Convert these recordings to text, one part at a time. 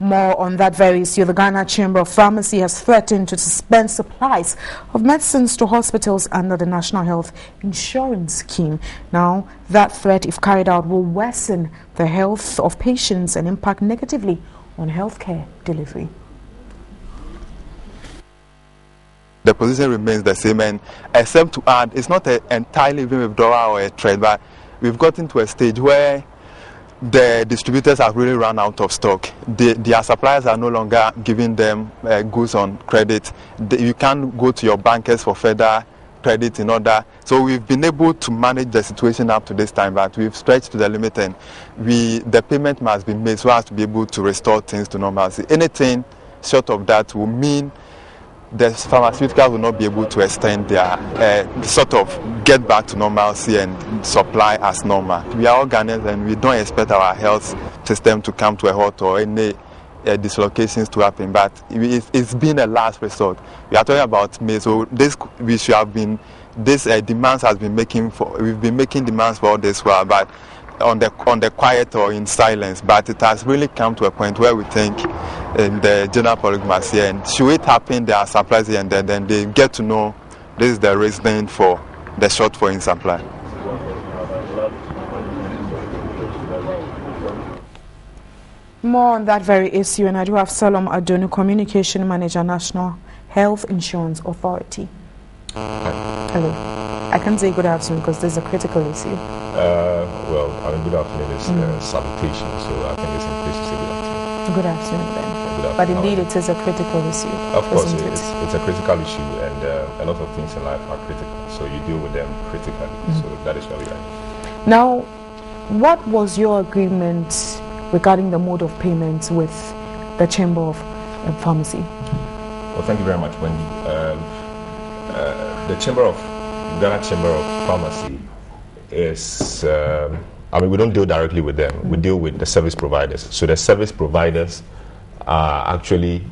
More on that very issue. The Ghana Chamber of Pharmacy has threatened to suspend supplies of medicines to hospitals under the National Health Insurance Scheme. Now, that threat, if carried out, will worsen the health of patients and impact negatively on healthcare delivery. The position remains the same, and except to add, it's not an entirely withdrawal or a trade, but we've gotten to a stage where the distributors have really run out of stock. Their suppliers are no longer giving them goods on credit. You can't go to your bankers for further credit in order. So we've been able to manage the situation up to this time, but we've stretched to the limit, and the payment must be made so as to be able to restore things to normalcy. Anything short of that will mean the pharmaceuticals will not be able to extend their sort of get back to normalcy and supply as normal. We are all Ghanaians, and we don't expect our health system to come to a halt or any dislocations to happen, but it's been a last resort. We are talking about May, so this we should have been, this demands has been making for, we've been making demands for all this while, but on the quiet or in silence, but it has really come to a point where we think in the general public must hear, and should it happen, there are supplies here and then they get to know this is the reason for the shortfall in supply. More on that very issue, and I do have Salom Adonu, Communication Manager, National Health Insurance Authority. Hello. I can't say good afternoon because there's a critical issue. Well, good afternoon is salutation, so I think it's in place to say good afternoon. Good afternoon then. Good afternoon. But indeed it is a critical issue. Of course, it's a critical issue, and a lot of things in life are critical, so you deal with them critically, so that is where we are. Now, what was your agreement regarding the mode of payments with the Chamber of Pharmacy? Well, thank you very much, Wendy. The Ghana Chamber of Pharmacy is, we don't deal directly with them. We deal with the service providers. So the service providers are actually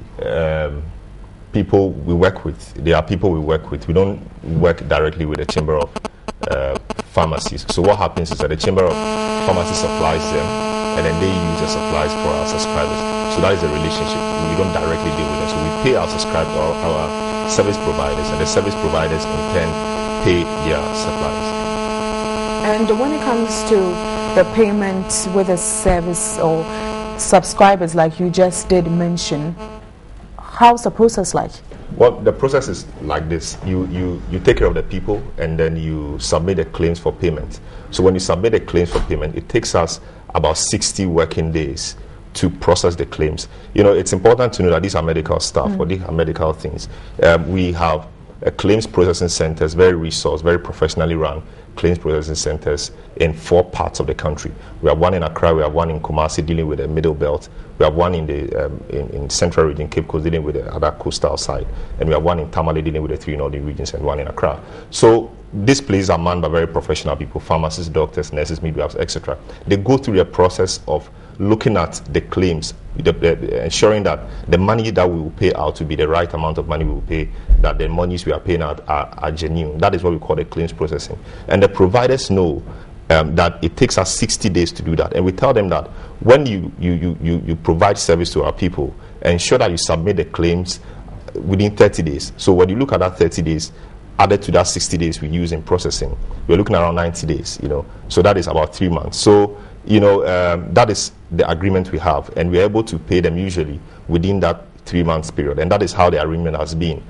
people we work with. They are people we work with. We don't work directly with the Chamber of Pharmacies. So what happens is that the Chamber of Pharmacy supplies them, and then they use the supplies for our subscribers. So that is the relationship. We don't directly deal with them. So we pay our subscribers, our service providers, and the service providers in turn pay their supplies. And when it comes to the payment with a service or subscribers, like you just did mention, how's the process like? Well, the process is like this. You take care of the people, and then you submit the claims for payment. So when you submit the claims for payment, it takes us about 60 working days to process the claims. You know, it's important to know that these are medical staff, or these are medical things. We have claims processing centers, very resourced, very professionally run claims processing centers in 4 parts of the country. We have one in Accra, we have one in Kumasi dealing with the Middle Belt, we have one in the in Central Region, Cape Coast, dealing with the other coastal side, and we have one in Tamale dealing with the 3 northern regions, and one in Accra. So these places are manned by very professional people, pharmacists, doctors, nurses, midwives, etc. They go through the process of looking at the claims, ensuring that the money that we will pay out to be the right amount of money we will pay, that the monies we are paying out are genuine. That is what we call the claims processing. And the providers know that it takes us 60 days to do that. And we tell them that when you provide service to our people, ensure that you submit the claims within 30 days. So when you look at that 30 days, added to that 60 days we use in processing, we're looking around 90 days, so that is about 3 months. So, that is the agreement we have, and we're able to pay them usually within that 3 months period, and that is how the agreement has been.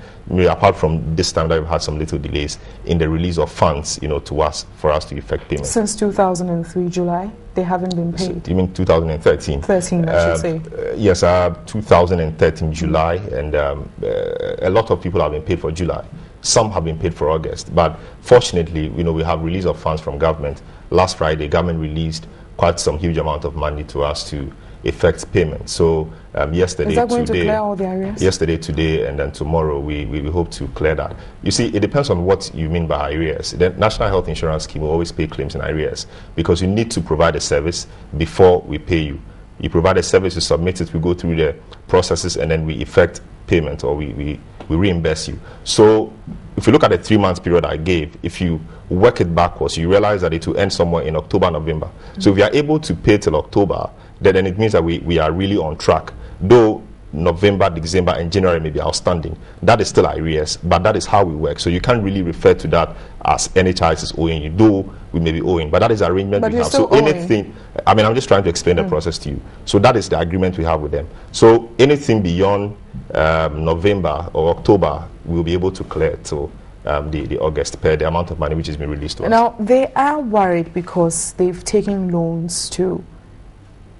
Apart from this time that we've had some little delays in the release of funds, to us, for us to effect payments. Since 2003 July, they haven't been paid. So, you mean 2013? 13, I should say. Yes, 2013 July, and a lot of people have been paid for July. Some have been paid for August, but fortunately, we have release of funds from government. Last Friday, government released quite some huge amount of money to us to effect payment. So yesterday, is that going to clear all the areas? Yesterday, today, and then tomorrow, we hope to clear that. You see, it depends on what you mean by arrears. The National Health Insurance Scheme will always pay claims in arrears, because you need to provide a service before we pay you. You provide a service, you submit it, we go through the processes, and then we effect payment, or we reimburse you. So if you look at the 3 months period I gave, if you work it backwards, you realize that it will end somewhere in October, November. So if we are able to pay till October, then it means that we are really on track. though November, December, and January may be outstanding. That is still arrears, but that is how we work. So you can't really refer to that as NHIS is owing you, though we may be owing. But that is the arrangement we have. So anything, I mean, I'm just trying to explain the process to you. So that is the agreement we have with them. So anything beyond November or October, we'll be able to clear till the August per the amount of money which has been released to us. Now, they are worried because they've taken loans to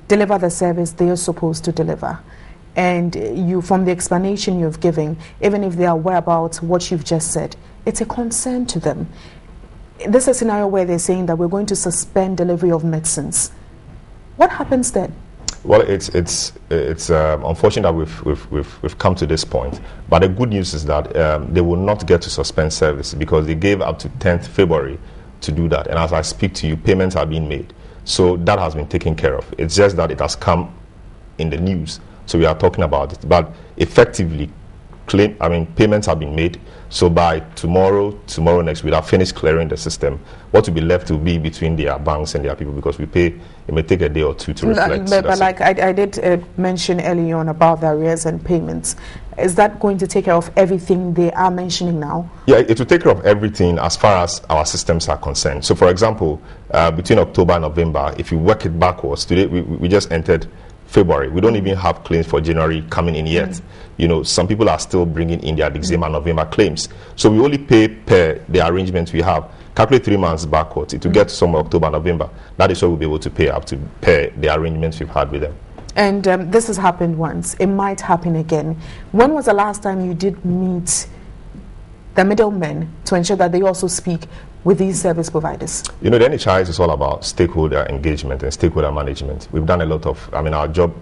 deliver the service they are supposed to deliver. And you, from the explanation you've given, even if they are aware about what you've just said, it's a concern to them. This is a scenario where they're saying that we're going to suspend delivery of medicines. What happens then? Well, it's unfortunate that we've come to this point. But the good news is that they will not get to suspend service because they gave up to 10th February to do that. And as I speak to you, payments are being made. So that has been taken care of. It's just that it has come in the news. So we are talking about it. But effectively, payments have been made. So by tomorrow next, we'll have finished clearing the system. What will be left will be between their banks and their people because we pay, it may take a day or two to reflect. But like I did mention earlier on about the arrears and payments. Is that going to take care of everything they are mentioning now? Yeah, it will take care of everything as far as our systems are concerned. So for example, between October and November, if you work it backwards, today we just entered February. We don't even have claims for January coming in yet. You know, some people are still bringing in their December, November claims. So we only pay per the arrangements we have. Calculate 3 months backwards. It will get to somewhere October, November. That is what we'll be able to pay up to per the arrangements we've had with them. And this has happened once. It might happen again. When was the last time you did meet the middlemen to ensure that they also speak with these service providers? You know, the NHIS is all about stakeholder engagement and stakeholder management. We've done a lot of, our job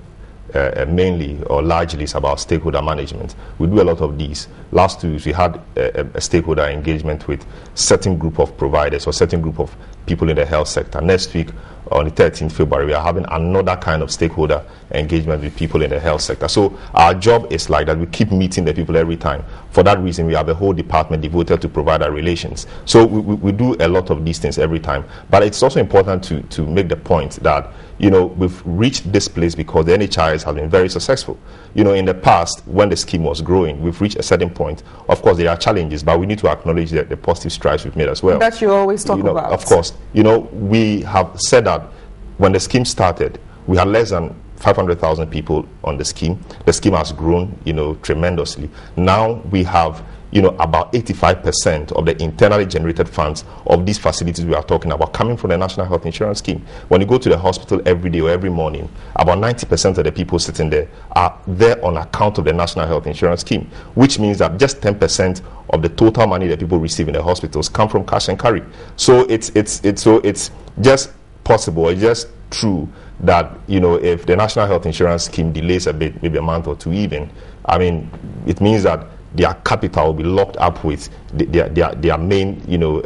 mainly or largely is about stakeholder management. We do a lot of these. Last 2 weeks, we had a stakeholder engagement with certain group of providers or certain group of people in the health sector. Next week, on the 13th February, we are having another kind of stakeholder engagement with people in the health sector. So our job is like that. We keep meeting the people every time. For that reason, we have a whole department devoted to provider relations. So we do a lot of these things every time. But it's also important to make the point that, you know, we've reached this place because the NHIS has been very successful. You know, in the past, when the scheme was growing, we've reached a certain point. Of course, there are challenges, but we need to acknowledge the positive strides we've made as well. That you always talk about. Of course. You know, we have said that when the scheme started, we had less than 500,000 people on the scheme. The scheme has grown, you know, tremendously. Now we have, you know, about 85% of the internally generated funds of these facilities we are talking about coming from the National Health Insurance Scheme. When you go to the hospital every day or every morning, about 90% of the people sitting there are there on account of the National Health Insurance Scheme, which means that just 10% of the total money that people receive in the hospitals come from cash and carry. So it's just possible, it's just true that, you know, if the National Health Insurance Scheme delays a bit, maybe a month or two even, I mean, it means that their capital will be locked up with their main, you know,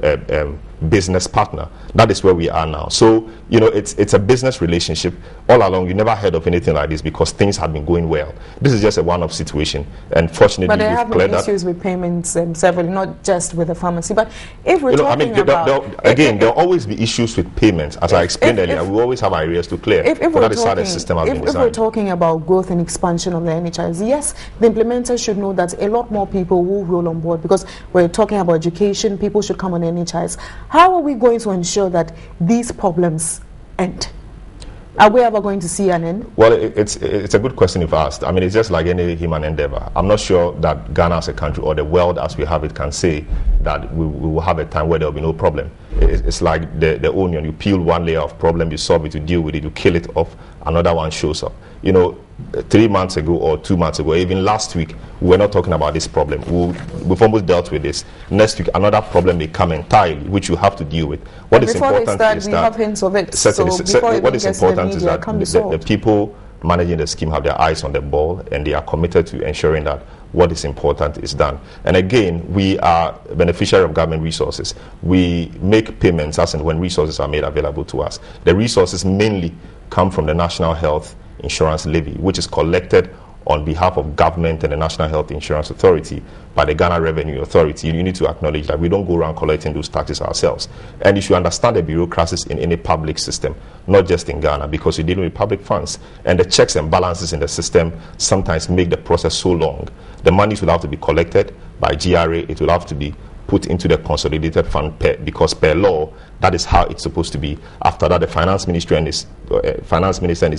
business partner. That is where we are now. So, you know, it's a business relationship. All along, you never heard of anything like this because things have been going well. This is just a one-off situation, and fortunately, but there have been issues with payments several, not just with the pharmacy. But if we're talking about, there'll always be issues with payments, as I explained earlier. We always have areas to clear. If we're talking about growth and expansion of the NHIS, yes, the implementers should know that a lot more people will roll on board because we're talking about education. People should come on NHIS. How are we going to ensure that these problems end? Are we ever going to see an end? Well, it's a good question you've asked. I mean, it's just like any human endeavor. I'm not sure that Ghana as a country or the world as we have it can say that we will have a time where there will be no problem. It's like the onion. You peel one layer of problem, you solve it, you deal with it, you kill it off, another one shows up. You know, 3 months ago or 2 months ago, even last week, we were not talking about this problem. We've almost dealt with this. Next week, another problem may come entirely, which you have to deal with. What is important is that we have hints of it. What is important is that the people managing the scheme have their eyes on the ball and they are committed to ensuring that what is important is done. And again, we are a beneficiary of government resources. We make payments as and when resources are made available to us. The resources mainly come from the National Health Insurance Levy, which is collected on behalf of government and the National Health Insurance Authority by the Ghana Revenue Authority, you need to acknowledge that we don't go around collecting those taxes ourselves. And you should understand the bureaucracies in any public system, not just in Ghana, because you're dealing with public funds. And the checks and balances in the system sometimes make the process so long. The monies will have to be collected by GRA, it will have to be put into the consolidated fund because per law, that is how it's supposed to be. After that, the finance minister and his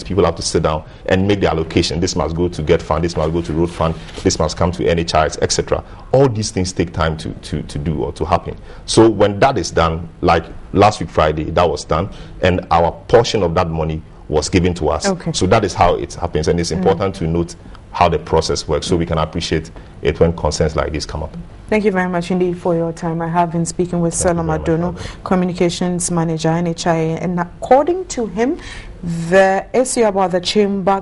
people have to sit down and make the allocation. This must go to GET fund, this must go to road fund, this must come to NHIS, etc. All these things take time to do or to happen. So when that is done, like last week Friday, that was done, and our portion of that money was given to us. Okay. So that is how it happens, and it's important to note how the process works so we can appreciate it when concerns like this come up. Thank you very much indeed for your time. I have been speaking with Selim Adono, Communications Manager, NHIA, and according to him, the issue about the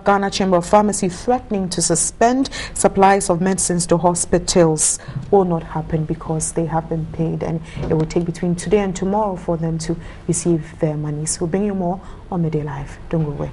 Ghana Chamber of Pharmacy threatening to suspend supplies of medicines to hospitals will not happen because they have been paid, and it will take between today and tomorrow for them to receive their money. So we'll bring you more on Midday Live. Don't go away.